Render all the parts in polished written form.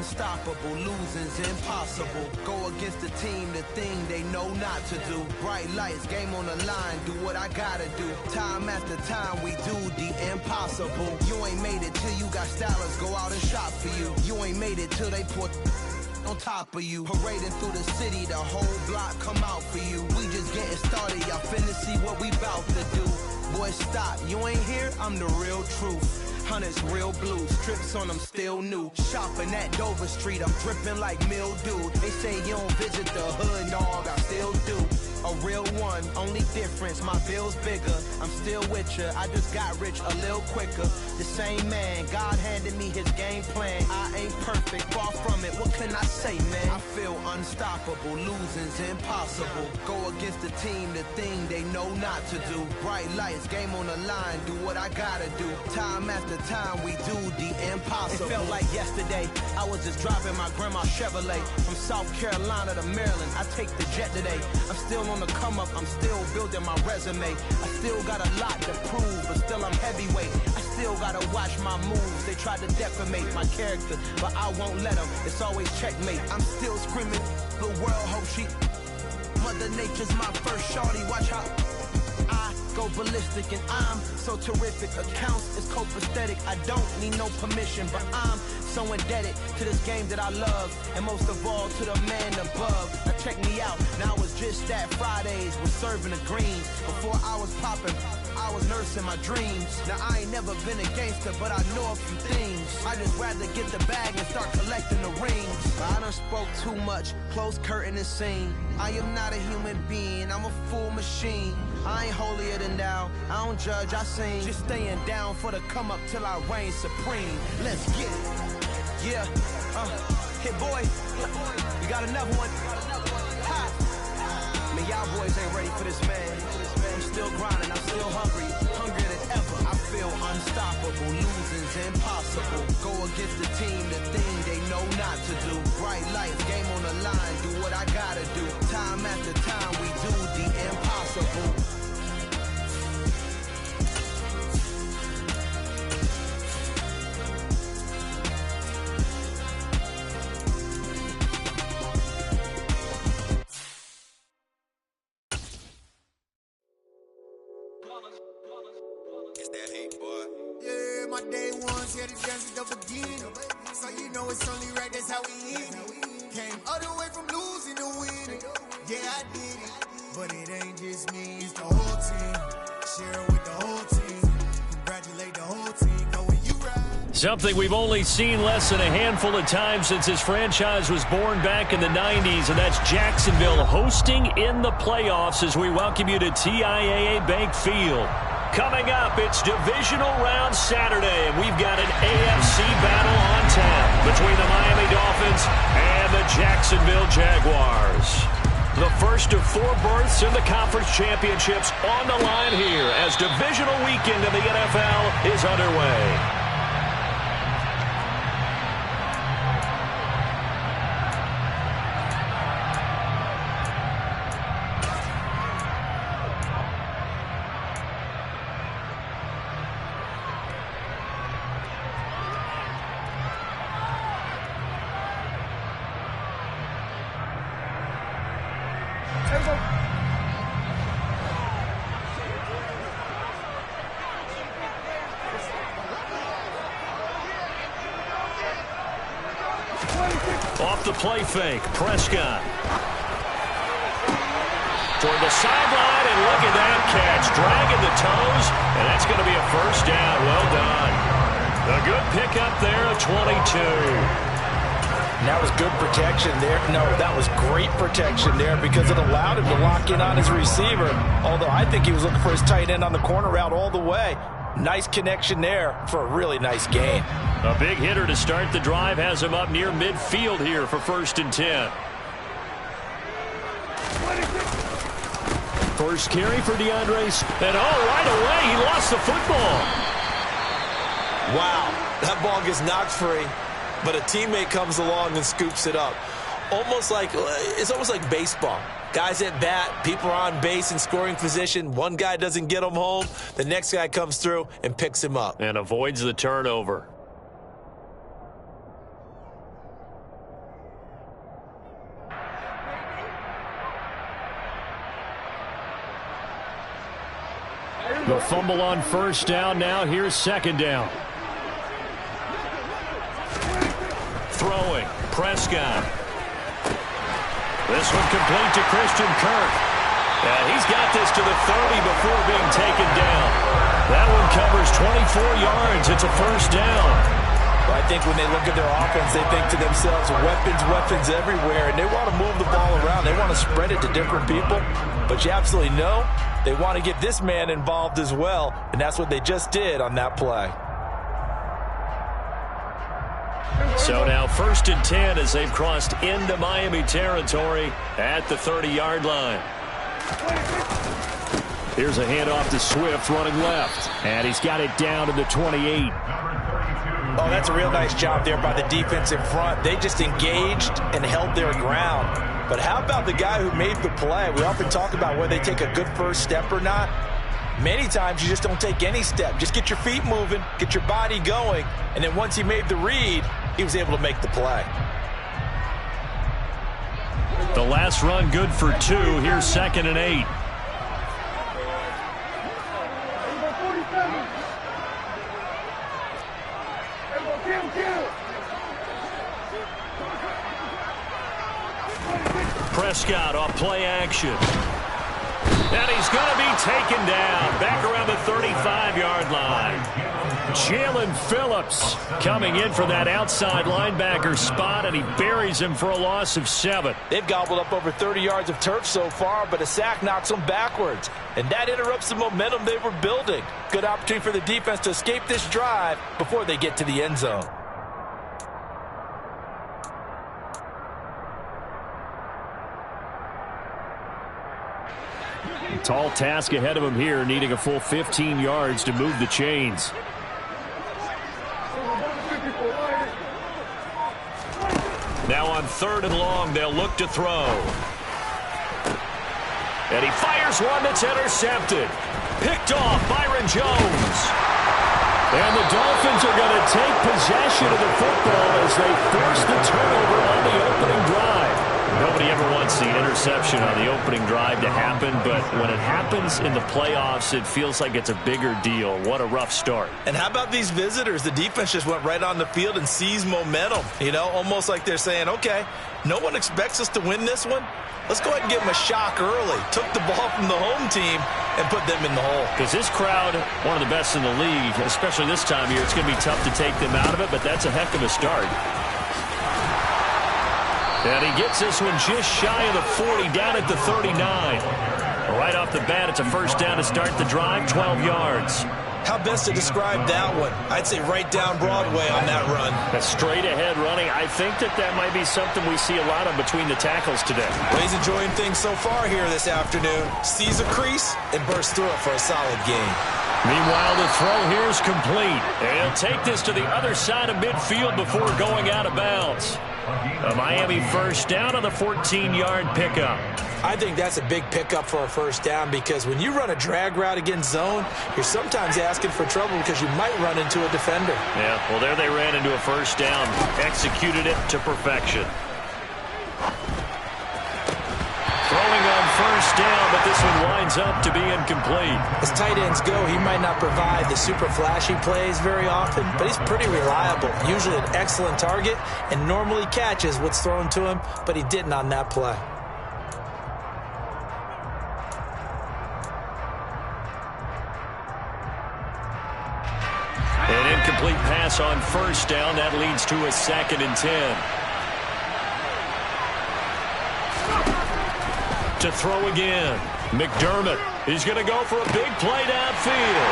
unstoppable, losing's impossible. Go against the team, the thing they know not to do. Bright lights, game on the line, do what I gotta do. Time after time, we do the impossible. You ain't made it till you got stylers go out and shop for you. You ain't made it till they put on top of you. Parading through the city, the whole block come out for you. We just getting started, y'all finna see what we bout to do. Boy, stop, you ain't here, I'm the real truth. Hunters, real blue, strips on them still new. Shopping at Dover Street, I'm dripping like mildew. They say you don't visit the hood, dog, I still do. A real one, only difference, my bill's bigger. I'm still with ya, I just got rich a little quicker. The same man, God handed me his game plan. I ain't perfect, far from it, what can I say, man? I feel unstoppable, losing's impossible. Go against the team, the thing they know not to do. Bright lights, game on the line, do what I gotta do. Time after time, we do the impossible. It felt like yesterday, I was just driving my grandma's Chevrolet. From South Carolina to Maryland, I take the jet today. I'm still on the come up, I'm still building my resume. I still got a lot to prove, but still I'm heavyweight. I still gotta watch my moves. They tried to defamate my character, but I won't let them. It's always checkmate. I'm still screaming, the world hope she. Mother Nature's my first shorty, watch how I go ballistic, and I'm so terrific. Accounts is copacetic. I don't need no permission, but I'm so indebted to this game that I love, and most of all to the man above. Now check me out, now it's just that Fridays was serving the greens. Before I was popping, I was nursing my dreams. Now I ain't never been a gangster, but I know a few things. I just rather get the bag and start collecting the rings. But I done spoke too much, close curtain and scene. I am not a human being, I'm a full machine. I ain't holier than thou, I don't judge, I sing. Just staying down for the come up till I reign supreme. Let's get it. Yeah, hit boy, we got another one. Ha. Man, y'all boys ain't ready for this, man. I'm still grinding, I'm still hungry, hungrier than ever. I feel unstoppable, losing's impossible. Go against the team, the thing they know not to do. Bright lights, game on the line, do what I gotta do. Time after time, we do the impossible. So you know it's only right, that's how we hit it. Came all the way from losing to winning. Yeah, I did it, but it ain't just me, it's the whole team. Share it with the whole team. Congratulate the whole team, know when you ride. Something we've only seen less than a handful of times since this franchise was born back in the 90s, and that's Jacksonville hosting in the playoffs as we welcome you to TIAA Bank Field. Coming up, it's Divisional Round Saturday, and we've got an AFC battle on tap between the Miami Dolphins and the Jacksonville Jaguars. The first of 4 berths in the conference championships on the line here as divisional weekend in the NFL is underway. Off the play fake, Prescott. Toward the sideline, and look at that catch. Dragging the toes, and that's going to be a first down. Well done. A good pickup there of 22. That was good protection there. No, that was great protection there because it allowed him to lock in on his receiver. Although I think he was looking for his tight end on the corner route all the way. Nice connection there for a really nice gain. A big hitter to start the drive has him up near midfield here for 1st and 10. First carry for DeAndre. And right away, he lost the football. Wow, that ball gets knocked free, but a teammate comes along and scoops it up. It's almost like baseball. Guys at bat, people are on base in scoring position. One guy doesn't get him home. The next guy comes through and picks him up. And avoids the turnover. The fumble on first down. Now here's second down. Throwing. Prescott. This one complete to Christian Kirk. And he's got this to the 30 before being taken down. That one covers 24 yards. It's a first down. Well, I think when they look at their offense, they think to themselves, weapons everywhere, and they want to move the ball around. They want to spread it to different people. But you absolutely know they want to get this man involved as well, and that's what they just did on that play. So now 1st and 10 as they've crossed into Miami territory at the 30-yard line. Here's a handoff to Swift running left. And he's got it down to the 28. Oh, that's a real nice job there by the defense in front. They just engaged and held their ground. But how about the guy who made the play? We often talk about whether they take a good first step or not. Many times you just don't take any step. Just get your feet moving, get your body going, and then once he made the read, he was able to make the play. The last run good for 2. Here's 2nd and 8. Prescott off play action. And he's going to be taken down back around the 35-yard line. Jalen Phillips coming in for that outside linebacker spot, and he buries him for a loss of 7. They've gobbled up over 30 yards of turf so far, but a sack knocks them backwards. And that interrupts the momentum they were building. Good opportunity for the defense to escape this drive before they get to the end zone. Tall task ahead of him here, needing a full 15 yards to move the chains. Now on 3rd and long, they'll look to throw. And he fires one that's intercepted. Picked off Byron Jones. And the Dolphins are going to take possession of the football as they force the turnover on the opening drive. Nobody ever wants the interception on the opening drive to happen, but when it happens in the playoffs, it feels like it's a bigger deal. What a rough start. And how about these visitors? The defense just went right on the field and seized momentum. You know, almost like they're saying, okay, no one expects us to win this one. Let's go ahead and give them a shock early. Took the ball from the home team and put them in the hole. Because this crowd, one of the best in the league, especially this time of year, it's going to be tough to take them out of it, but that's a heck of a start. And he gets this one just shy of the 40, down at the 39. Right off the bat, it's a first down to start the drive, 12 yards. How best to describe that one? I'd say right down Broadway on that run. A straight ahead running. I think that might be something we see a lot of between the tackles today. Well, he's enjoying things so far here this afternoon. Sees a crease and bursts through it for a solid gain. Meanwhile, the throw here is complete. And he'll take this to the other side of midfield before going out of bounds. A Miami first down on the 14-yard pickup. I think that's a big pickup for a first down because when you run a drag route against zone, you're sometimes asking for trouble because you might run into a defender. Yeah, well, there they ran into a first down. Executed it to perfection. Throwing on first down, but this one winds up to be incomplete. As tight ends go, he might not provide the super flashy plays very often, but he's pretty reliable. Usually an excellent target and normally catches what's thrown to him, but he didn't on that play. An incomplete pass on first down. That leads to a 2nd and 10. To throw again. McDermott. He's going to go for a big play downfield.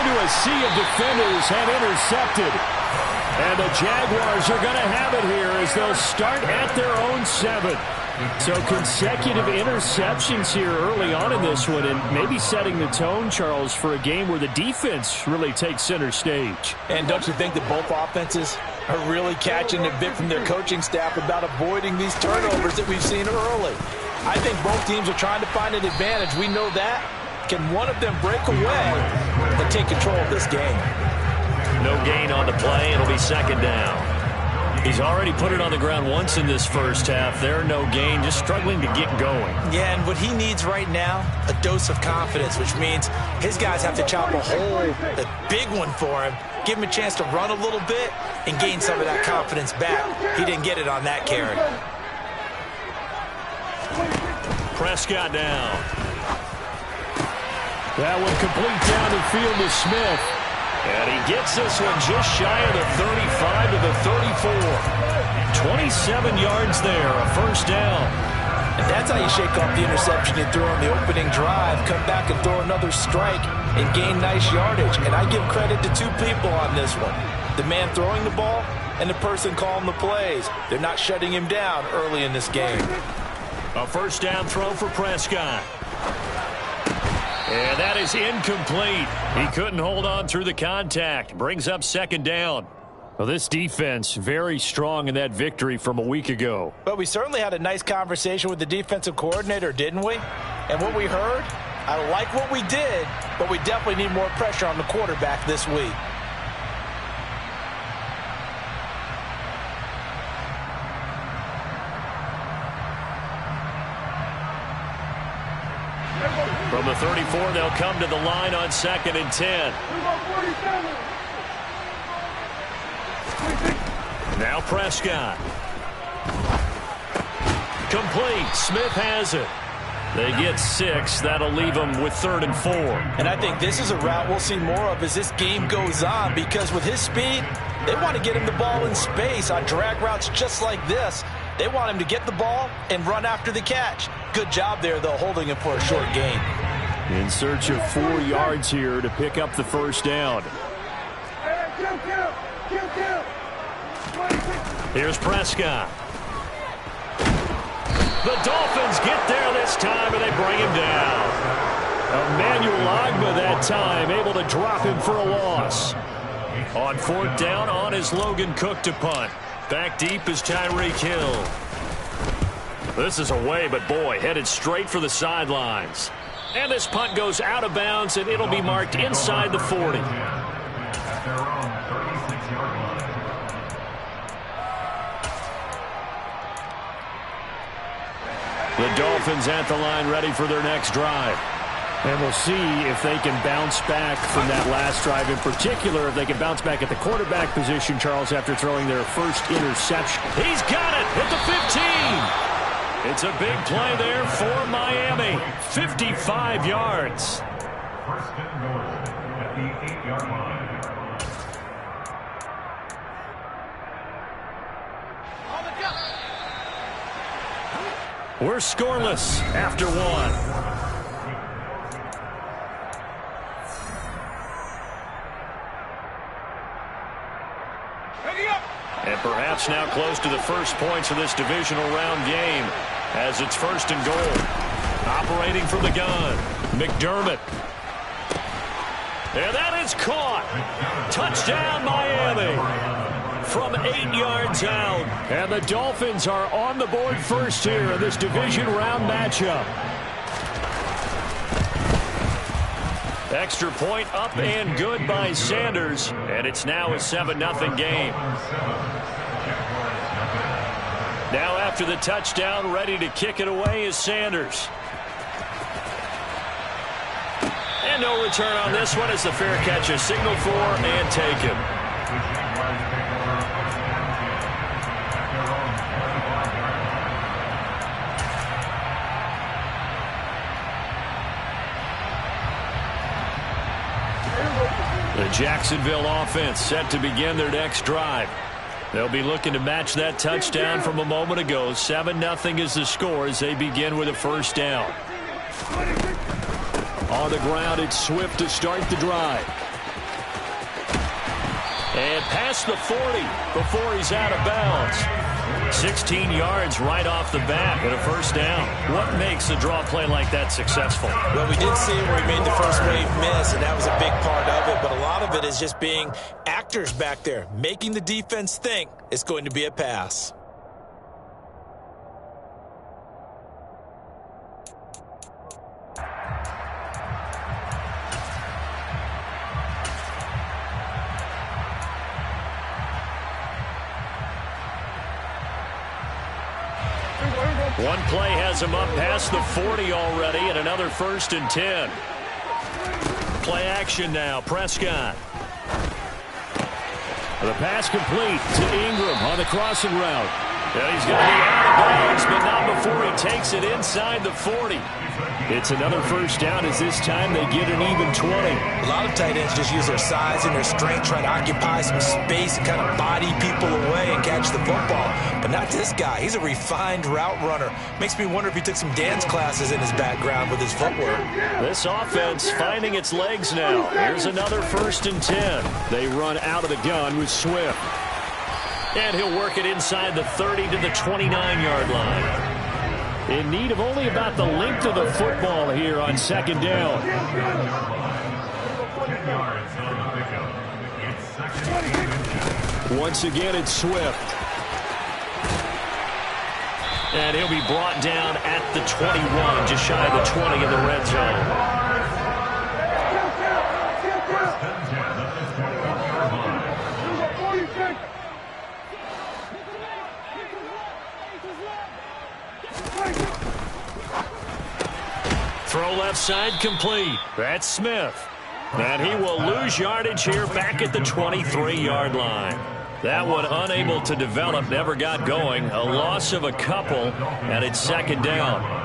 Into a sea of defenders have intercepted. And the Jaguars are going to have it here as they'll start at their own 7. So consecutive interceptions here early on in this one, and maybe setting the tone, Charles, for a game where the defense really takes center stage. And don't you think that both offenses are really catching a bit from their coaching staff about avoiding these turnovers that we've seen early? I think both teams are trying to find an advantage. We know that. Can one of them break away and take control of this game? No gain on the play. It'll be 2nd down. He's already put it on the ground once in this first half. There, no gain, just struggling to get going. Yeah, and what he needs right now, a dose of confidence, which means his guys have to chop a hole, a big one for him, give him a chance to run a little bit and gain some of that confidence back. He didn't get it on that carry. Prescott down. That one complete down the field to Smith. And he gets this one just shy of the 35 to the 34. 27 yards there, a first down. And that's how you shake off the interception you threw on the opening drive, come back and throw another strike and gain nice yardage. And I give credit to two people on this one. The man throwing the ball and the person calling the plays. They're not shutting him down early in this game. A first down throw for Prescott. And that is incomplete. He couldn't hold on through the contact. Brings up second down. Well, this defense very strong in that victory from a week ago. But we certainly had a nice conversation with the defensive coordinator, didn't we? And what we heard, I like what we did, but we definitely need more pressure on the quarterback this week. From the 34, they'll come to the line on 2nd and 10. Now Prescott. Complete. Smith has it. They get 6. That'll leave them with 3rd and 4. And I think this is a route we'll see more of as this game goes on, because with his speed, they want to get him the ball in space on drag routes just like this. They want him to get the ball and run after the catch. Good job there, though, holding him for a short gain. In search of 4 yards here to pick up the first down. Here's Prescott. The Dolphins get there this time, and they bring him down. Emmanuel Ogbah that time, able to drop him for a loss. On 4th down, on is Logan Cook to punt. Back deep is Tyreek Hill. This is away, but boy, headed straight for the sidelines. And this punt goes out of bounds, and it'll be marked inside the 40. The Dolphins at the line, ready for their next drive. And we'll see if they can bounce back from that last drive. In particular, if they can bounce back at the quarterback position, Charles, after throwing their first interception. He's got it at the 15. It's a big play there for Miami. 55 yards. First and goal at the 8-yard line. We're scoreless after 1. And perhaps now close to the first points of this divisional round game as it's 1st and goal. Operating from the gun, McDermott. And that is caught. Touchdown, Miami. From 8 yards out. And the Dolphins are on the board first here in this division round matchup. Extra point up and good by Sanders. And it's now a 7-0 game. Now after the touchdown, ready to kick it away is Sanders. And no return on this one as the fair catch is signaled for and taken. The Jacksonville offense set to begin their next drive. They'll be looking to match that touchdown from a moment ago. 7-0 is the score as they begin with a first down. On the ground, it's Swift to start the drive. And past the 40 before he's out of bounds. 16 yards right off the bat and a first down. What makes a draw play like that successful? Well, we did see where he made the first wave miss, and that was a big part of it. But a lot of it is just being actors back there, making the defense think it's going to be a pass. One play has him up past the 40 already, and another 1st and 10. Play action now, Prescott. The pass complete to Ingram on the crossing route. And he's going to be out of bounds, but not before he takes it inside the 40. It's another 1st down as this time they get an even 20. A lot of tight ends just use their size and their strength, try to occupy some space and kind of body people away and catch the football. But not this guy. He's a refined route runner. Makes me wonder if he took some dance classes in his background with his footwork. This offense finding its legs now. Here's another 1st and 10. They run out of the gun with Swift. And he'll work it inside the 30 to the 29-yard line. In need of only about the length of the football here on 2nd down. Once again, it's Swift. And he'll be brought down at the 21, just shy of the 20 in the red zone. Throw left side complete. That's Smith. And he will lose yardage here back at the 23-yard line. That one unable to develop, never got going. A loss of a couple, and it's 2nd down.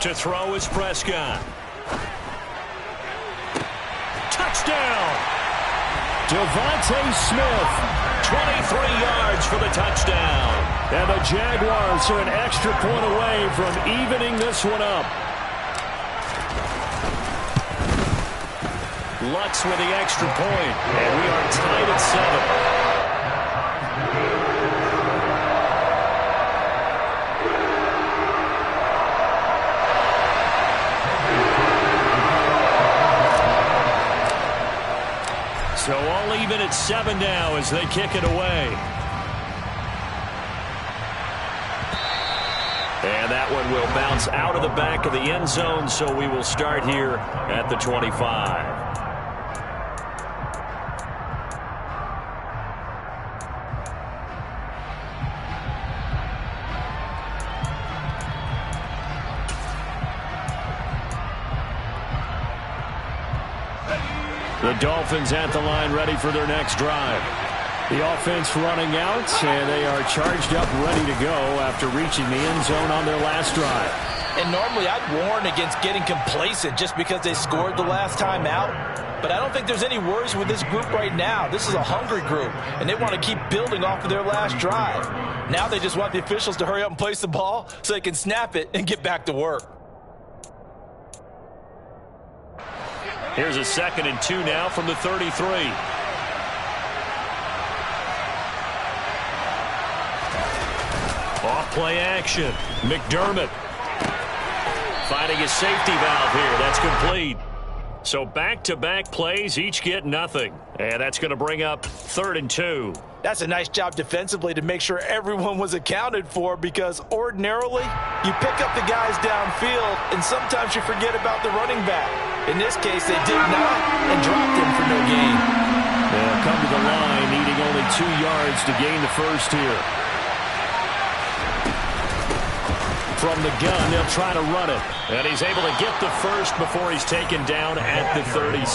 To throw is Prescott. Touchdown! Devontae Smith, 23 yards for the touchdown. And the Jaguars are an extra point away from evening this one up. Lutz with the extra point, and we are tied at 7. So all even at 7 now as they kick it away. And that one will bounce out of the back of the end zone, so we will start here at the 25. The Dolphins at the line, ready for their next drive. The offense running out, and they are charged up, ready to go after reaching the end zone on their last drive. And normally I'd warn against getting complacent just because they scored the last time out. But I don't think there's any worries with this group right now. This is a hungry group, and they want to keep building off of their last drive. Now they just want the officials to hurry up and place the ball so they can snap it and get back to work. Here's a 2nd and 2 now from the 33. Off play action. McDermott finding a safety valve here. That's complete. So back-to-back plays, each get nothing. And that's going to bring up 3rd and 2. That's a nice job defensively to make sure everyone was accounted for, because ordinarily you pick up the guys downfield and sometimes you forget about the running back. In this case, they did not and dropped him for no gain. They'll come to the line, needing only 2 yards to gain the first here. From the gun, they'll try to run it. And he's able to get the first before he's taken down at the 36.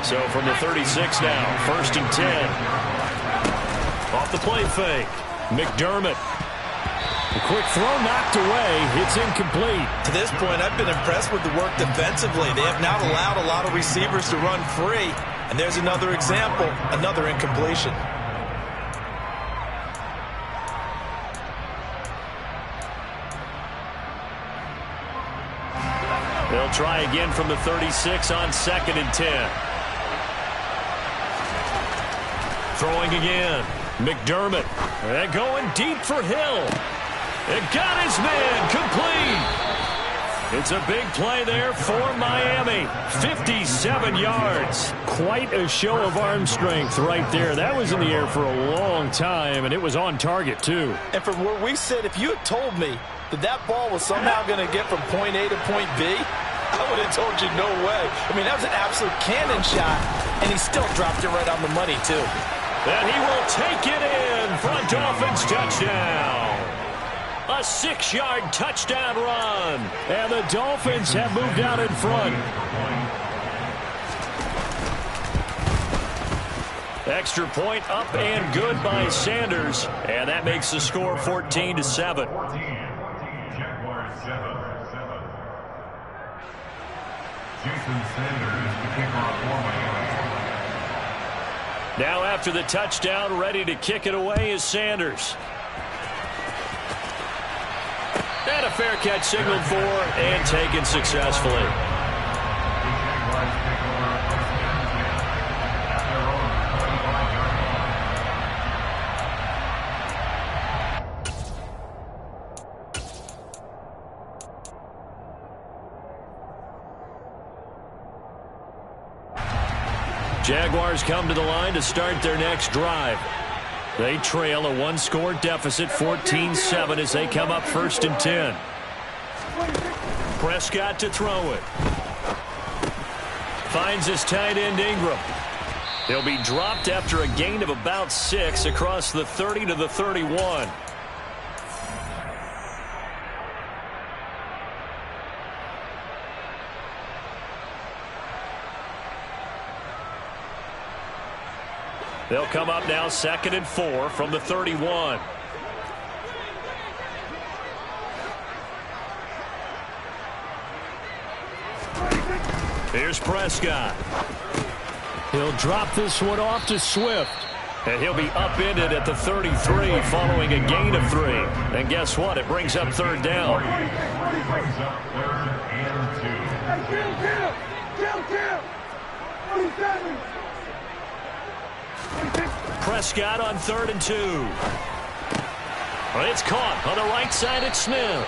So from the 36 now, 1st and 10. Off the play fake. McDermott. A quick throw knocked away. It's incomplete. To this point, I've been impressed with the work defensively. They have not allowed a lot of receivers to run free. And there's another example, another incompletion. They'll try again from the 36 on 2nd and 10. Throwing again. McDermott. And going deep for Hill. And got his man complete. It's a big play there for Miami. 57 yards. Quite a show of arm strength right there. That was in the air for a long time, and it was on target, too. And from where we sit, if you had told me that that ball was somehow going to get from point A to point B, I would have told you no way. I mean, that was an absolute cannon shot, and he still dropped it right on the money, too. And he will take it in for a Dolphins touchdown. A 6-yard touchdown run. And the Dolphins have moved out in front. Extra point up and good by Sanders. And that makes the score 14-7. Jaguars 7. Jason Sanders, the kickoff for Miami. Now after the touchdown, ready to kick it away is Sanders. And a fair catch signaled for and taken successfully. Jaguars come to the line to start their next drive. They trail a one-score deficit, 14-7, as they come up 1st and 10. Prescott to throw it. Finds his tight end Ingram. He'll be dropped after a gain of about 6 across the 30 to the 31. They'll come up now 2nd and 4 from the 31. Here's Prescott. He'll drop this one off to Swift. And he'll be upended at the 33 following a gain of 3. And guess what? It brings up 3rd down. Brings up 3rd and 2. Prescott on 3rd and 2. It's caught on the right side at Smith.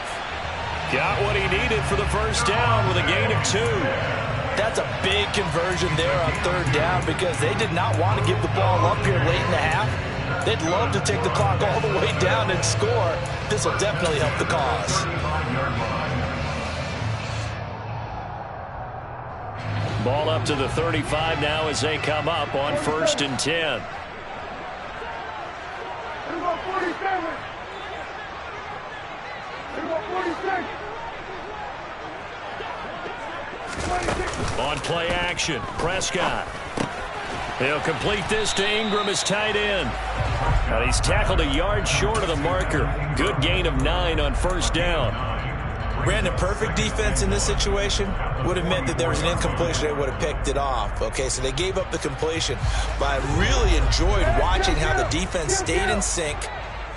Got what he needed for the 1st down with a gain of 2. That's a big conversion there on 3rd down because they did not want to give the ball up here late in the half. They'd love to take the clock all the way down and score. This will definitely help the cause. Ball up to the 35 now as they come up on 1st and 10. On play action, Prescott. He'll complete this to Ingram as tight end. And he's tackled a yard short of the marker. Good gain of 9 on 1st down. Brandon, perfect defense in this situation would have meant that there was an incompletion. They would have picked it off. Okay, so they gave up the completion. But I really enjoyed watching how the defense stayed in sync,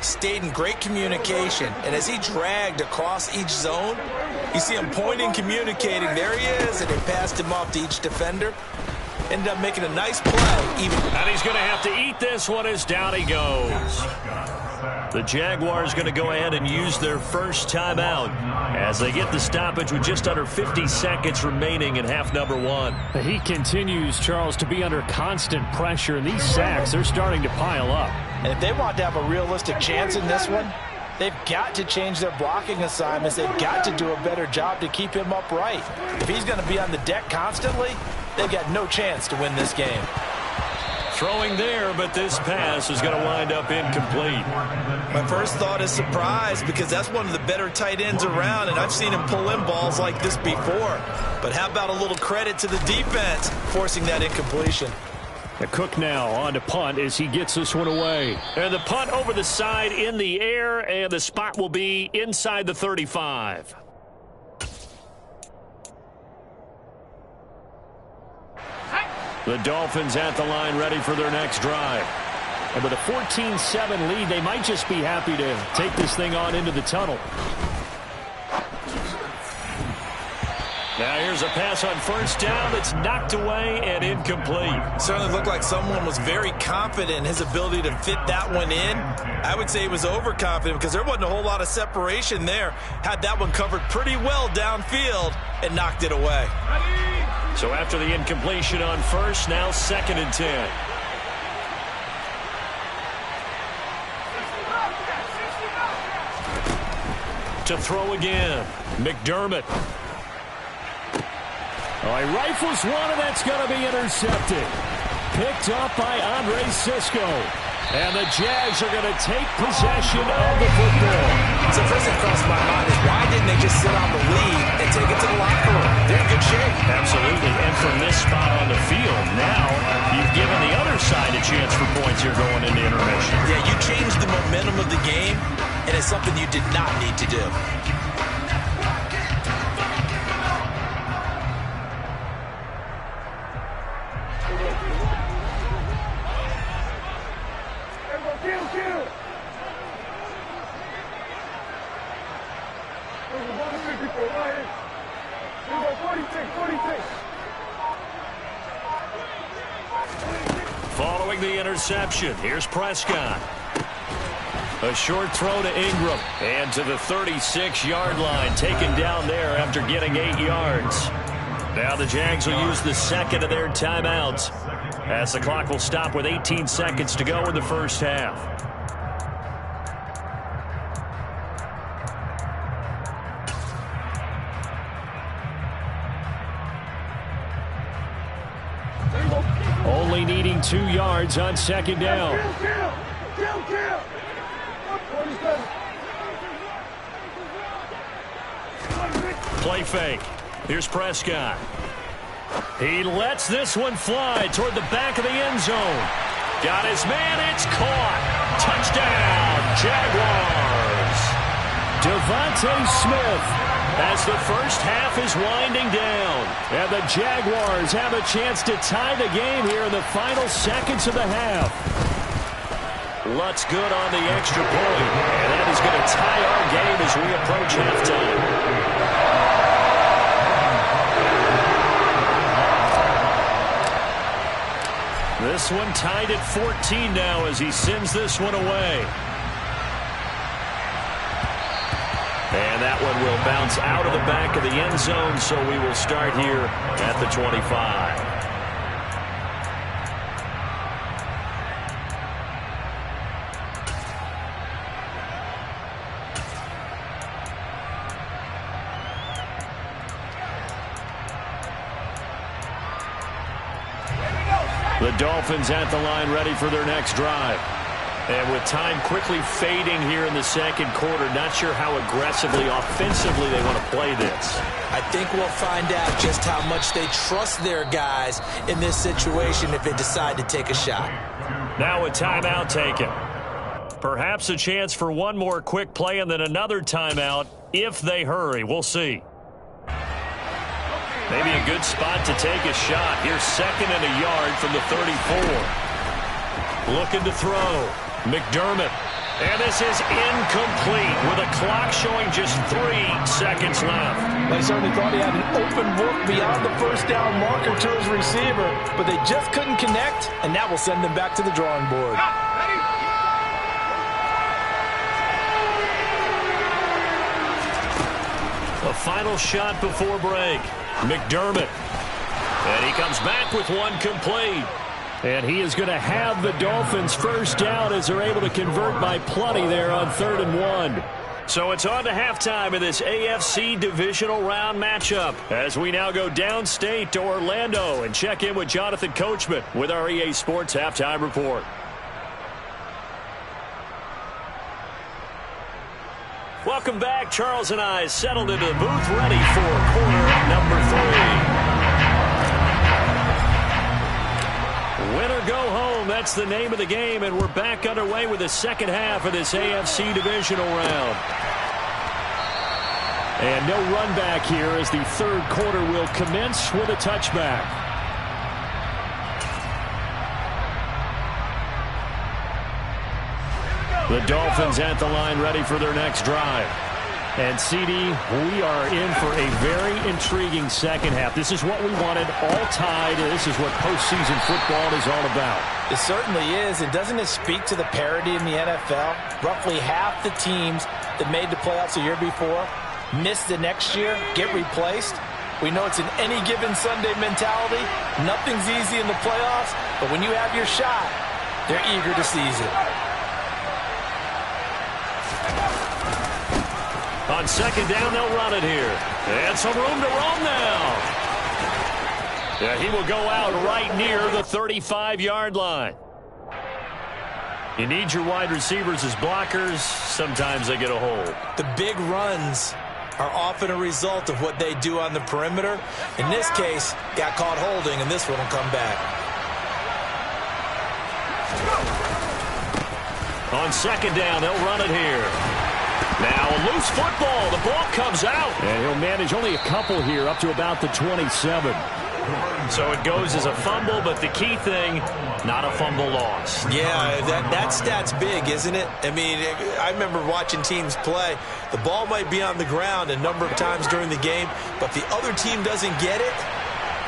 stayed in great communication. And as he dragged across each zone, you see him pointing, communicating. There he is, and they passed him off to each defender. Ended up making a nice play. And he's going to have to eat this one as down he goes. The Jaguars going to go ahead and use their first timeout as they get the stoppage with just under 50 seconds remaining in half number 1. He continues, Charles, to be under constant pressure, and these sacks, they're starting to pile up. And if they want to have a realistic chance in this one, they've got to change their blocking assignments. They've got to do a better job to keep him upright. If he's going to be on the deck constantly, they've got no chance to win this game. Throwing there, but this pass is going to wind up incomplete. My first thought is surprise because that's one of the better tight ends around, and I've seen him pull in balls like this before. But how about a little credit to the defense forcing that incompletion? The Cook now on to punt as he gets this one away. And the punt over the side in the air, and the spot will be inside the 35. The Dolphins at the line ready for their next drive. And with a 14-7 lead, they might just be happy to take this thing on into the tunnel. Now here's a pass on first down that's knocked away and incomplete. Certainly looked like someone was very confident in his ability to fit that one in. I would say he was overconfident because there wasn't a whole lot of separation there. Had that one covered pretty well downfield and knocked it away. So after the incompletion on first, now 2nd and 10. To throw again, McDermott. Oh, he rifles one, and that's going to be intercepted. Picked up by Andre Sisco. And the Jags are going to take possession of the football. So first thing crossed my mind is why didn't they just sit on the lead and take it to the locker room? They're in good shape. Absolutely. And from this spot on the field, now you've given the other side a chance for points here going into intermission. Yeah, you changed the momentum of the game, and it's something you did not need to do. Following the interception, here's Prescott. A short throw to Ingram. And to the 36-yard line, taken down there after getting 8 yards. Now the Jags will use the second of their timeouts, as the clock will stop with 18 seconds to go in the first half. Only needing 2 yards on second down. Play fake. Here's Prescott. He lets this one fly toward the back of the end zone. Got his man. It's caught. Touchdown, Jaguars. Devontae Smith, as the first half is winding down. And the Jaguars have a chance to tie the game here in the final seconds of the half. Lutz good on the extra point. And that is going to tie our game as we approach halftime. This one tied at 14 now as he sends this one away. And that one will bounce out of the back of the end zone, so we will start here at the 25. The Dolphins at the line ready for their next drive. And with time quickly fading here in the second quarter, not sure how aggressively, offensively they want to play this. I think we'll find out just how much they trust their guys in this situation if they decide to take a shot. Now a timeout taken. Perhaps a chance for one more quick play and then another timeout if they hurry. We'll see. Maybe a good spot to take a shot. Here's 2nd and a yard from the 34. Looking to throw. McDermott. And this is incomplete with a clock showing just 3 seconds left. They certainly thought he had an open look beyond the first down marker to his receiver, but they just couldn't connect, and that will send them back to the drawing board. A final shot before break. McDermott. And he comes back with one complete. And he is going to have the Dolphins first down as they're able to convert by plenty there on 3rd and 1. So it's on to halftime in this AFC divisional round matchup as we now go downstate to Orlando and check in with Jonathan Coachman with our EA Sports Halftime Report. Welcome back. Charles and I settled into the booth ready for quarter number 3. Win or go home, that's the name of the game, and we're back underway with the second half of this AFC divisional round. And no run back here as the third quarter will commence with a touchback. The Dolphins at the line ready for their next drive. And, CD, we are in for a very intriguing second half. This is what we wanted, all tied. This is what postseason football is all about. It certainly is. And doesn't it speak to the parity in the NFL? Roughly half the teams that made the playoffs a year before miss the next year, get replaced. We know it's an any given Sunday mentality. Nothing's easy in the playoffs, but when you have your shot, they're eager to seize it. On second down, they'll run it here. And some room to roam now. Yeah, he will go out right near the 35-yard line. You need your wide receivers as blockers. Sometimes they get a hold. The big runs are often a result of what they do on the perimeter. In this case, got caught holding, and this one will come back. On second down, they'll run it here. Now a loose football. The ball comes out. And he'll manage only a couple here up to about the 27. So it goes as a fumble, but the key thing, not a fumble loss. Yeah, that stat's big, isn't it? I mean, I remember watching teams play. The ball might be on the ground a number of times during the game, but if the other team doesn't get it,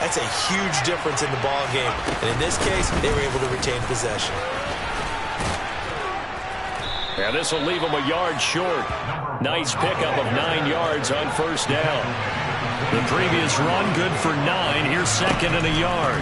that's a huge difference in the ball game. And in this case, they were able to retain possession. Yeah, this will leave him a yard short. Nice pickup of 9 yards on first down. The previous run good for 9. Here's second and a yard.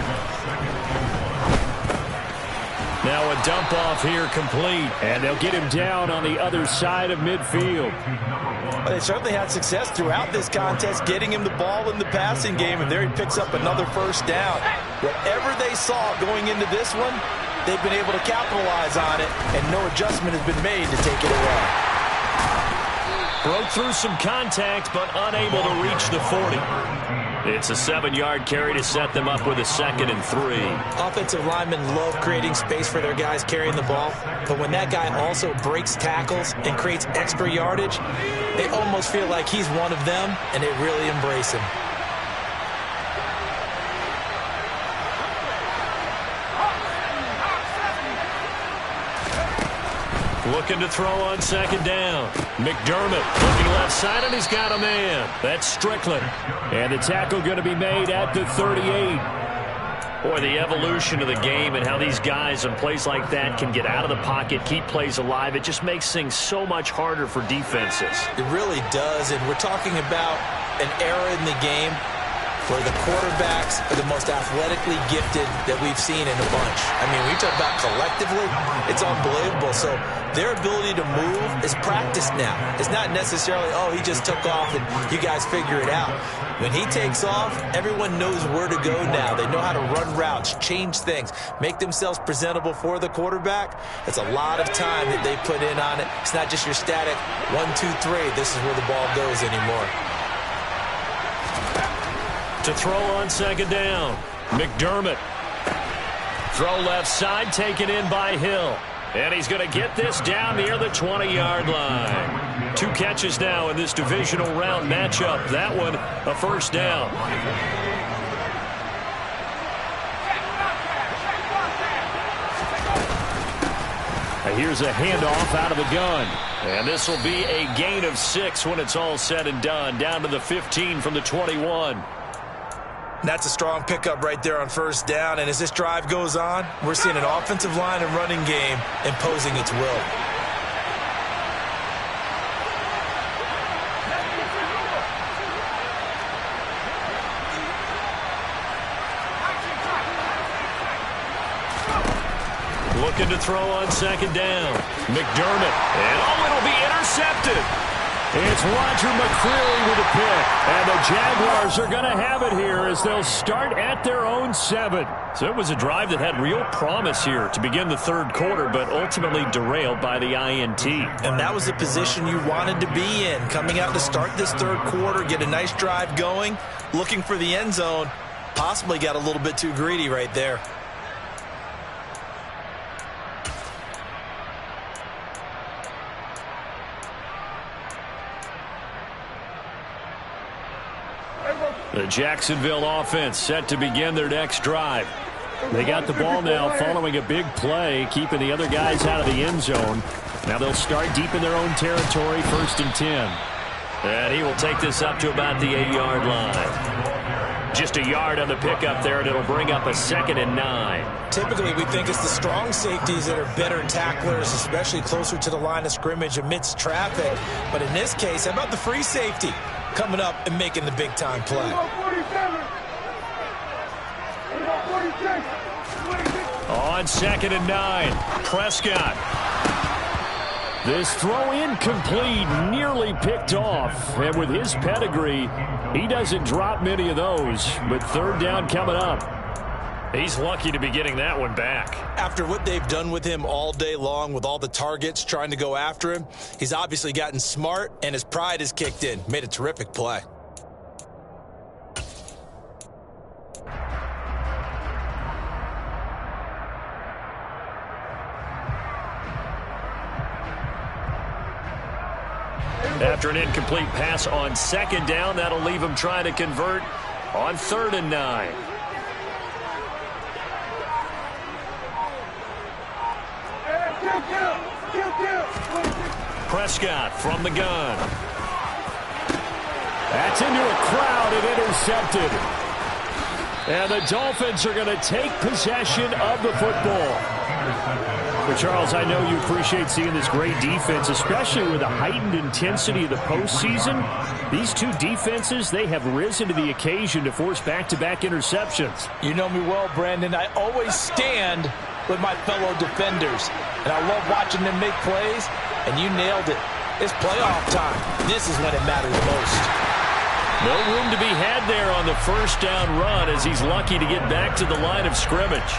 Now a dump off here complete. And they'll get him down on the other side of midfield. Well, they certainly had success throughout this contest, getting him the ball in the passing game, and there he picks up another first down. Whatever they saw going into this one, they've been able to capitalize on it, and no adjustment has been made to take it away. Broke through some contact, but unable to reach the 40. It's a 7-yard carry to set them up with a 2nd and 3. Offensive linemen love creating space for their guys carrying the ball, but when that guy also breaks tackles and creates extra yardage, they almost feel like he's one of them, and they really embrace him. Looking to throw on second down. McDermott looking left side, and he's got a man. That's Strickland. And the tackle going to be made at the 38. Boy, the evolution of the game and how these guys in plays like that can get out of the pocket, keep plays alive, it just makes things so much harder for defenses. It really does, and we're talking about an era in the game where the quarterbacks are the most athletically gifted that we've seen in a bunch. I mean, when you talk about collectively, it's unbelievable. So their ability to move is practiced now. It's not necessarily, oh, he just took off and you guys figure it out. When he takes off, everyone knows where to go now. They know how to run routes, change things, make themselves presentable for the quarterback. It's a lot of time that they put in on it. It's not just your static 1, 2, 3. This is where the ball goes anymore. To throw on second down, McDermott. Throw left side, taken in by Hill. And he's going to get this down near the 20-yard line. 2 catches now in this divisional round matchup. That one, a first down. And here's a handoff out of the gun. And this will be a gain of 6 when it's all said and done. Down to the 15 from the 21. That's a strong pickup right there on first down. And as this drive goes on, we're seeing an offensive line and running game imposing its will. Looking to throw on second down. McDermott. And it'll be intercepted. It's Roger McCreary with a pick. And the Jaguars are going to have it here as they'll start at their own 7. So it was a drive that had real promise here to begin the third quarter, but ultimately derailed by the INT. And that was the position you wanted to be in. Coming out to start this third quarter, get a nice drive going, looking for the end zone. Possibly got a little bit too greedy right there. The Jacksonville offense set to begin their next drive. They got the ball now following a big play, keeping the other guys out of the end zone. Now they'll start deep in their own territory, 1st and 10. And he will take this up to about the 8-yard line. Just a yard on the pickup there, and it'll bring up a 2nd and 9. Typically, we think it's the strong safeties that are better tacklers, especially closer to the line of scrimmage amidst traffic. But in this case, how about the free safety coming up and making the big-time play? On 2nd and 9, Prescott. This throw incomplete, nearly picked off. And with his pedigree, he doesn't drop many of those. But 3rd down coming up. He's lucky to be getting that one back. After what they've done with him all day long with all the targets trying to go after him, he's obviously gotten smart and his pride has kicked in. Made a terrific play. After an incomplete pass on 2nd down, that'll leave him trying to convert on 3rd and 9. Prescott from the gun. That's into a crowd and intercepted. And the Dolphins are going to take possession of the football. But Charles, I know you appreciate seeing this great defense, especially with the heightened intensity of the postseason. These two defenses, they have risen to the occasion to force back-to-back interceptions. You know me well, Brandon. I always stand with my fellow defenders. And I love watching them make plays, and you nailed it. It's playoff time. This is when it matters most. No room to be had there on the 1st down run as he's lucky to get back to the line of scrimmage.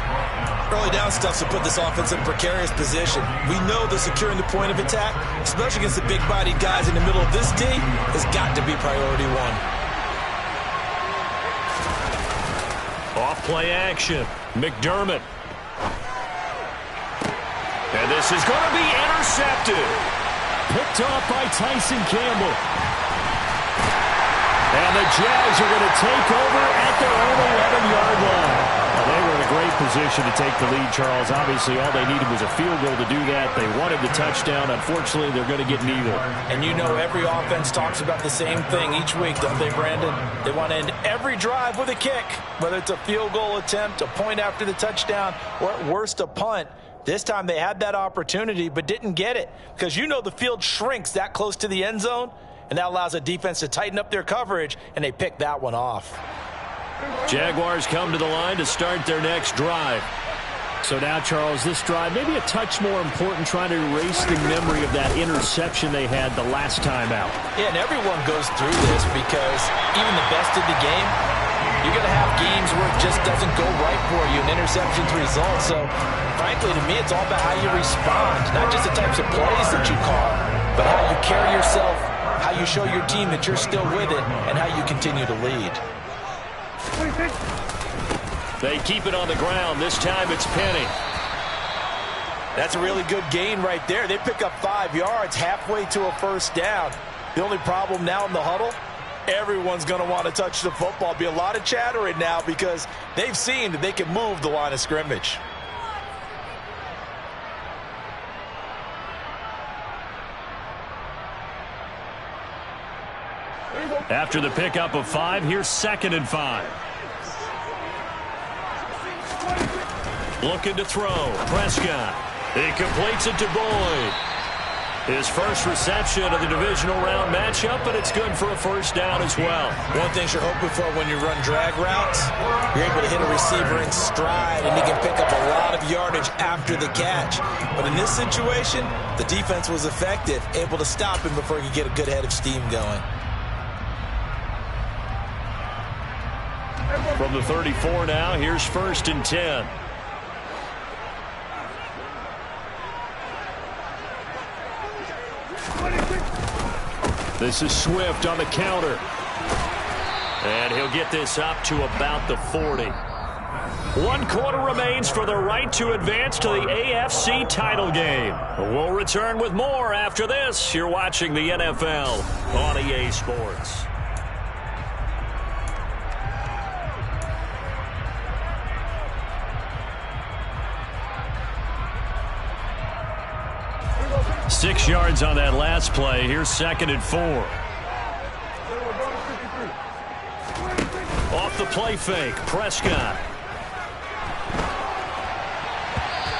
Early down stuff to put this offense in a precarious position. We know that securing the point of attack, especially against the big-bodied guys in the middle of this team, has got to be priority one. Off play action. McDermott. And this is going to be intercepted. Picked off by Tyson Campbell. And the Jags are going to take over at their own 11-yard line. Well, they were in a great position to take the lead, Charles. Obviously, all they needed was a field goal to do that. They wanted the touchdown. Unfortunately, they're going to get neither. And you know every offense talks about the same thing each week, don't they, Brandon? They want to end every drive with a kick, whether it's a field goal attempt, a point after the touchdown, or at worst a punt. This time they had that opportunity but didn't get it because you know the field shrinks that close to the end zone. And that allows a defense to tighten up their coverage, and they pick that one off. Jaguars come to the line to start their next drive. So now, Charles, this drive maybe a touch more important, trying to erase the memory of that interception they had the last time out. Yeah, and everyone goes through this because even the best of the game, you're going to have games where it just doesn't go right for you, and interceptions result. So, frankly, to me, it's all about how you respond, not just the types of plays that you call, but how you carry yourself, how you show your team that you're still with it, and how you continue to lead. They keep it on the ground. This time it's Penny. That's a really good gain right there. They pick up 5 yards halfway to a 1st down. The only problem now in the huddle, everyone's going to want to touch the football. Be a lot of chattering now because they've seen that they can move the line of scrimmage. After the pickup of 5, here's 2nd and 5. Looking to throw. Prescott. He completes it to Boyd. His first reception of the divisional round matchup, but it's good for a 1st down as well. One thing you're hoping for when you run drag routes, you're able to hit a receiver in stride, and he can pick up a lot of yardage after the catch. But in this situation, the defense was effective, able to stop him before he could get a good head of steam going. From the 34 now, here's 1st and 10. This is Swift on the counter. And he'll get this up to about the 40. 1 quarter remains for the right to advance to the AFC title game. We'll return with more after this. You're watching the NFL on EA Sports. "6 yards on that last play. Here's 2nd and 4. play fake. Prescott.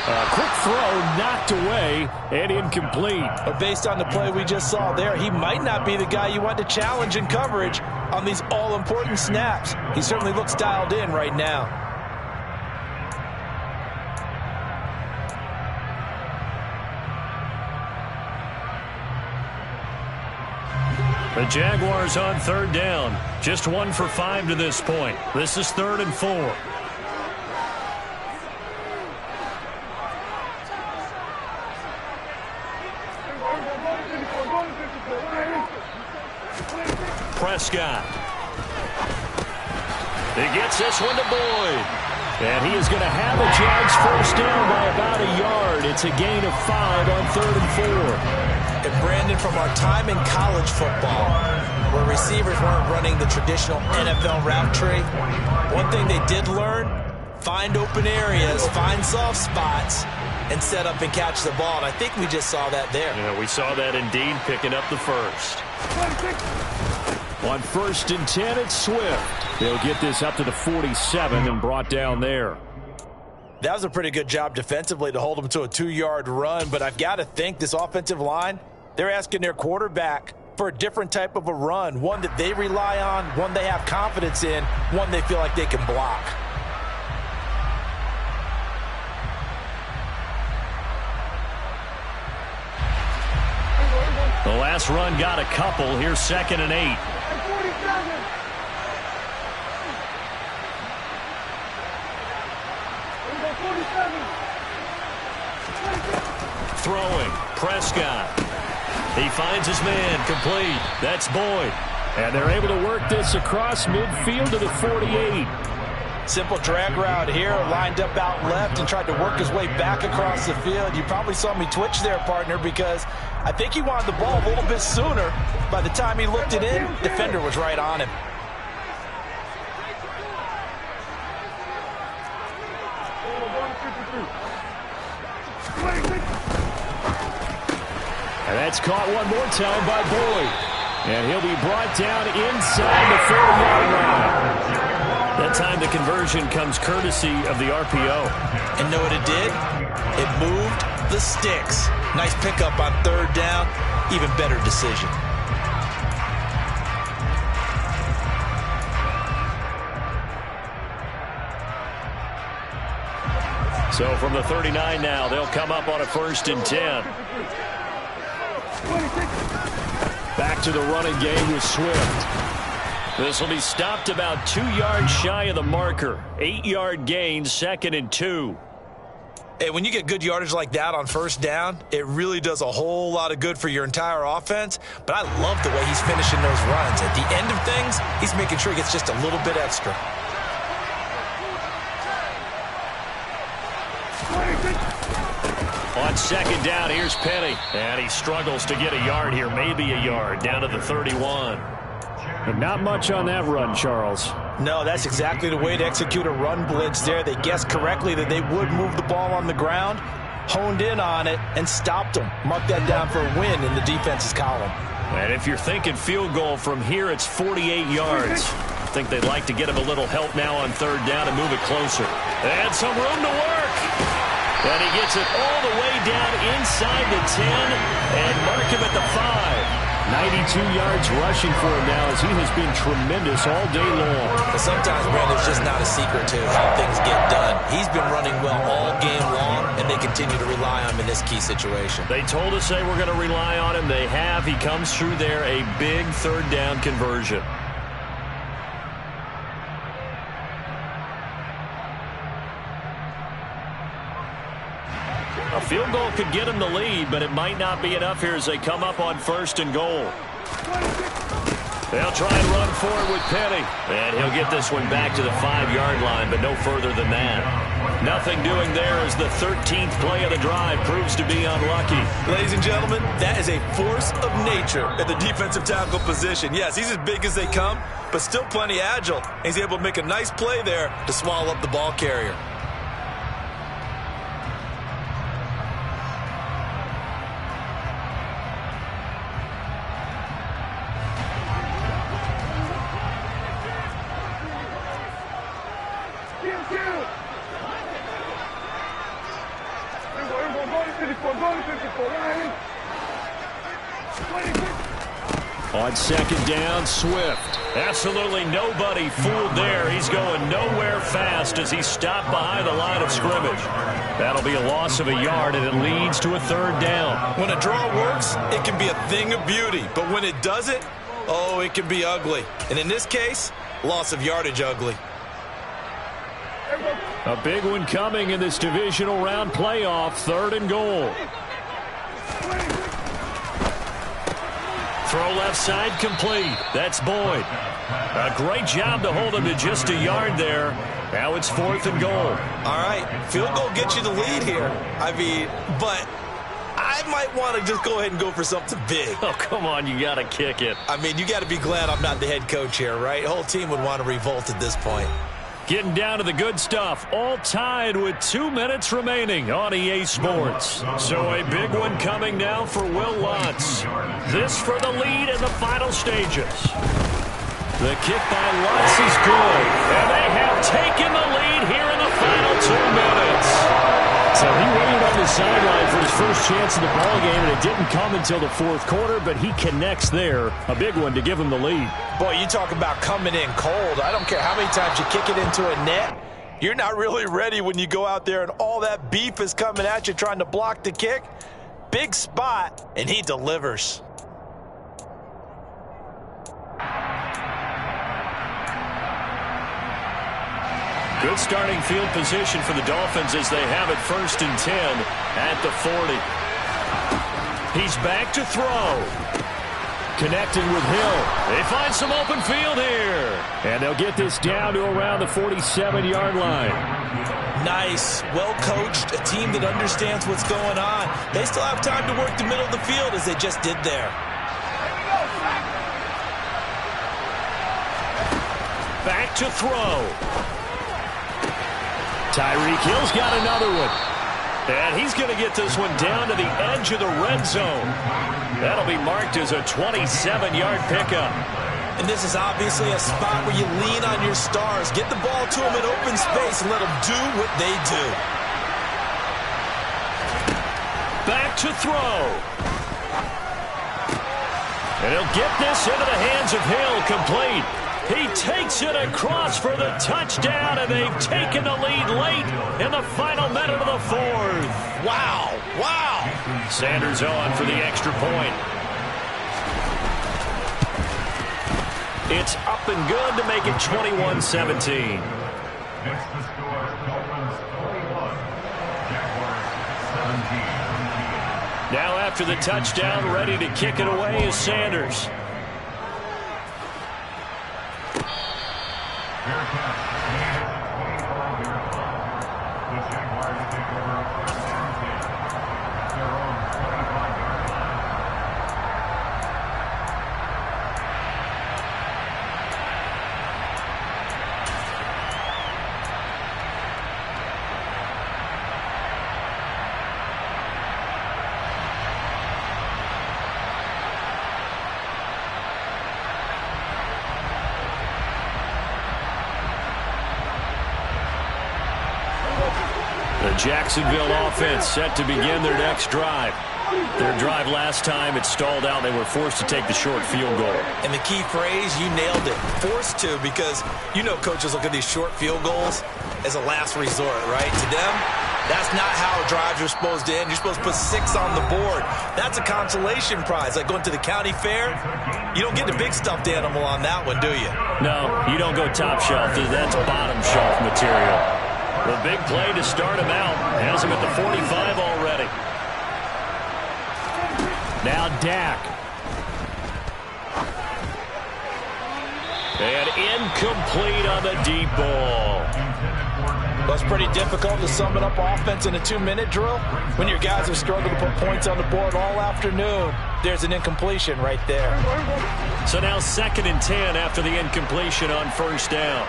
A quick throw knocked away and incomplete. But based on the play we just saw there, he might not be the guy you want to challenge in coverage on these all-important snaps. He certainly looks dialed in right now. The Jaguars on third down. Just 1 for 5 to this point. This is 3rd and 4. Prescott. He gets this one to Boyd. And he is going to have the Jags first down by about a yard. It's a gain of 5 on 3rd and 4. And Brandon, from our time in college football, where receivers weren't running the traditional NFL route tree, one thing they did learn, find open areas, find soft spots, and set up and catch the ball. And I think we just saw that there. Yeah, we saw that indeed, picking up the first. On 1st and 10, it's Swift. They'll get this up to the 47 and brought down there. That was a pretty good job defensively to hold them to a 2-yard run, but I've got to think this offensive line, they're asking their quarterback for a different type of a run, one that they rely on, one they have confidence in, one they feel like they can block. The last run got a couple. Here's 2nd and 8. Throwing. Prescott. He finds his man. Complete. That's Boyd. And they're able to work this across midfield to the 48. Simple drag route here, lined up out left and tried to work his way back across the field. You probably saw me twitch there, partner, because I think he wanted the ball a little bit sooner. By the time he looked it in, defender was right on him. And that's caught one more time by Boyd. And he'll be brought down inside the 4-yard line. That time the conversion comes courtesy of the RPO. And know what it did? It moved the sticks. Nice pickup on 3rd down. Even better decision. So from the 39 now, they'll come up on a 1st and 10. Back to the running game with Swift. This will be stopped about 2 yards shy of the marker. 8-yard gain, 2nd and 2. Hey, when you get good yardage like that on 1st down, it really does a whole lot of good for your entire offense. But I love the way he's finishing those runs. At the end of things, he's making sure he gets just a little bit extra. On 2nd down, here's Penny. And he struggles to get a yard here, maybe a yard, down to the 31. And not much on that run, Charles. No, that's exactly the way to execute a run blitz there. They guessed correctly that they would move the ball on the ground, honed in on it, and stopped them. Mark that down for a win in the defense's column. And if you're thinking field goal from here, it's 48 yards. I think they'd like to get him a little help now on 3rd down and move it closer. And some room to work. And he gets it all the way down inside the 10 and mark him at the 5. 92 yards rushing for him now as he has been tremendous all day long. But sometimes, Brandon, there's just not a secret to how things get done. He's been running well all game long, and they continue to rely on him in this key situation. They told us they were going to rely on him. They have. He comes through there, a big 3rd down conversion. A field goal could get him the lead, but it might not be enough here as they come up on 1st and goal. They'll try and run forward with Penny. And he'll get this one back to the 5-yard line, but no further than that. Nothing doing there as the 13th play of the drive proves to be unlucky. Ladies and gentlemen, that is a force of nature at the defensive tackle position. Yes, he's as big as they come, but still plenty agile. He's able to make a nice play there to swallow up the ball carrier. On second down, Swift. Absolutely nobody fooled there. He's going nowhere fast as he's stopped behind the line of scrimmage. That'll be a loss of a yard, and it leads to a third down. When a draw works, it can be a thing of beauty. But when it doesn't, oh, it can be ugly. And in this case, loss of yardage ugly. A big one coming in this divisional round playoff, 3rd and goal. Throw left side complete. That's Boyd. A great job to hold him to just a yard there. Now it's 4th and goal. All right, field goal gets you the lead here. I mean, but I might want to just go ahead and go for something big. Oh, come on, you got to kick it. I mean, you got to be glad I'm not the head coach here, right? The whole team would want to revolt at this point. Getting down to the good stuff, all tied with 2 minutes remaining on EA Sports. So a big one coming now for Will Lutz. This for the lead in the final stages. The kick by Lutz is good, and they have taken the lead here in the final 2 minutes. So he waited on the sideline for his first chance in the ballgame, and it didn't come until the 4th quarter, but he connects there. A big one to give him the lead. Boy, you talk about coming in cold. I don't care how many times you kick it into a net. You're not really ready when you go out there and all that beef is coming at you trying to block the kick. Big spot, and he delivers. Good starting field position for the Dolphins as they have it 1st and 10 at the 40. He's back to throw. Connecting with Hill. They find some open field here. And they'll get this down to around the 47-yard line. Nice, well-coached, a team that understands what's going on. They still have time to work the middle of the field as they just did there. Back to throw. Tyreek Hill's got another one. And he's going to get this one down to the edge of the red zone. That'll be marked as a 27-yard pickup. And this is obviously a spot where you lean on your stars. Get the ball to them in open space and let them do what they do. Back to throw. And he'll get this into the hands of Hill, complete. He takes it across for the touchdown, and they've taken the lead late in the final minute of the 4th. Wow, wow. Sanders on for the extra point. It's up and good to make it 21-17. Next to score, Dolphins 21, Jaguars 17. Now after the touchdown, ready to kick it away is Sanders. The Jacksonville offense set to begin their next drive. Their drive last time, it stalled out. They were forced to take the short field goal. And the key phrase, you nailed it. Forced to, because you know coaches look at these short field goals as a last resort, right? To them, that's not how drives are supposed to end. You're supposed to put 6 on the board. That's a consolation prize. Like going to the county fair, you don't get the big stuffed animal on that one, do you? No, you don't go top shelf. That's bottom shelf material. The big play to start him out. Has him at the 45 already. Now Dak. And incomplete on the deep ball. Well, it's pretty difficult to sum it up offense in a 2-minute drill when your guys have struggled to put points on the board all afternoon. There's an incompletion right there. So now 2nd and 10 after the incompletion on 1st down.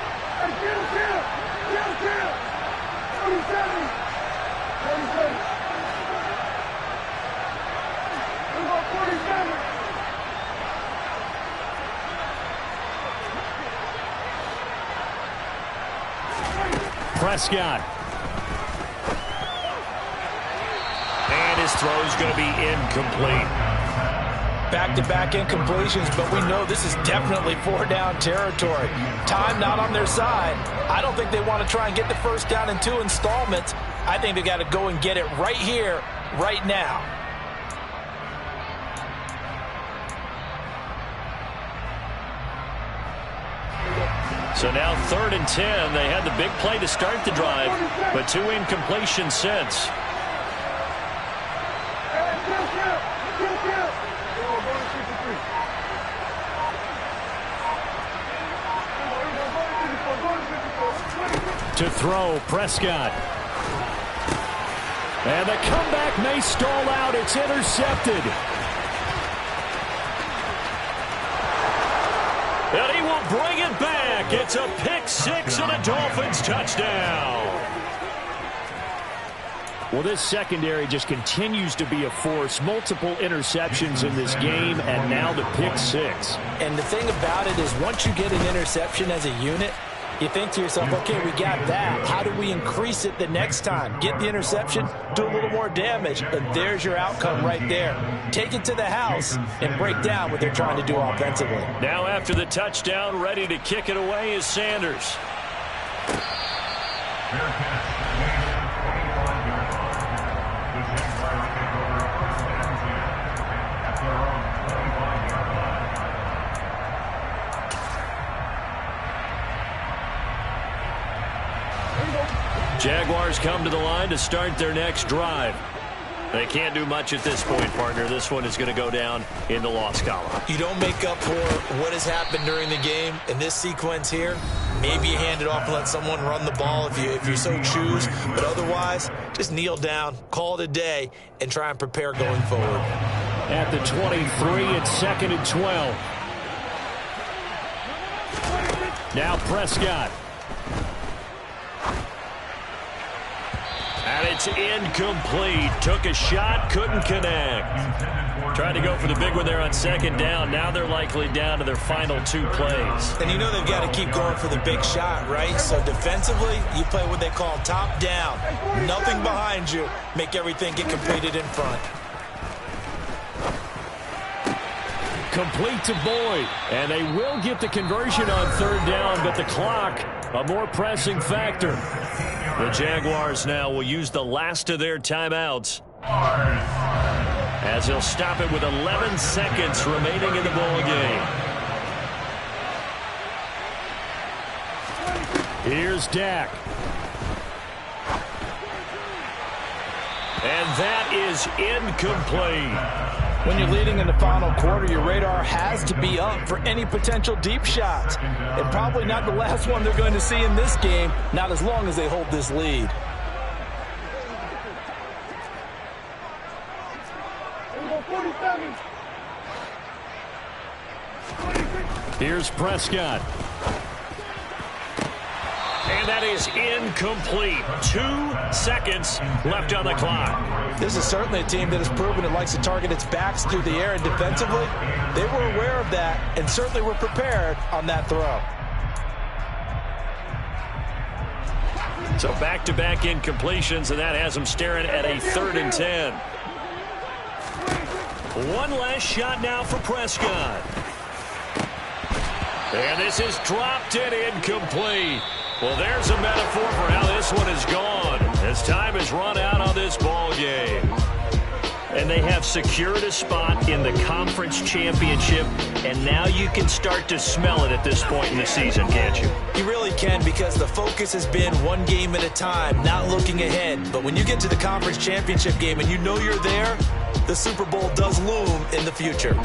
Prescott. And his throw is going to be incomplete. Back-to-back incompletions, but we know this is definitely 4-down territory. Time not on their side. I don't think they want to try and get the first down in 2 installments. I think they got to go and get it right here, right now. So now 3rd and 10. They had the big play to start the drive, but 2 incompletions since. To throw, Prescott. And the comeback may stall out. It's intercepted. And he will bring it back. It's a pick 6 and a Dolphins touchdown. Well, this secondary just continues to be a force. Multiple interceptions in this game, and now the pick 6. And the thing about it is once you get an interception as a unit, you think to yourself, okay, we got that. How do we increase it the next time? Get the interception, do a little more damage, and there's your outcome right there. Take it to the house and break down what they're trying to do offensively. Now after the touchdown, ready to kick it away is Sanders. Jaguars come to the line to start their next drive. They can't do much at this point, partner. This one is going to go down in the loss column. You don't make up for what has happened during the game. In this sequence here, maybe you hand it off and let someone run the ball if you so choose. But otherwise, just kneel down, call it a day, and try and prepare going forward. At the 23, it's 2nd and 12. Now Prescott. And it's incomplete. Took a shot, couldn't connect. Tried to go for the big one there on 2nd down. Now they're likely down to their final 2 plays. And you know they've got to keep going for the big shot, right? So defensively, you play what they call top down. Nothing behind you. Make everything get completed in front. Complete to Boyd. And they will get the conversion on 3rd down, but the clock, a more pressing factor. The Jaguars now will use the last of their timeouts as he'll stop it with 11 seconds remaining in the ball game. Here's Dak. And that is incomplete. When you're leading in the final quarter, your radar has to be up for any potential deep shots. And probably not the last one they're going to see in this game, not as long as they hold this lead. Here's Prescott. And that is incomplete. 2 seconds left on the clock. This is certainly a team that has proven it likes to target its backs through the air, and defensively, they were aware of that and certainly were prepared on that throw. So back-to-back incompletions, and that has them staring at a 3rd and 10. One last shot now for Prescott. And this is dropped and incomplete. Well, there's a metaphor for how this one is gone as time has run out on this ball game. And they have secured a spot in the conference championship, and now you can start to smell it at this point in the season, can't you? You really can, because the focus has been one game at a time, not looking ahead. But when you get to the conference championship game and you know you're there, the Super Bowl does loom in the future.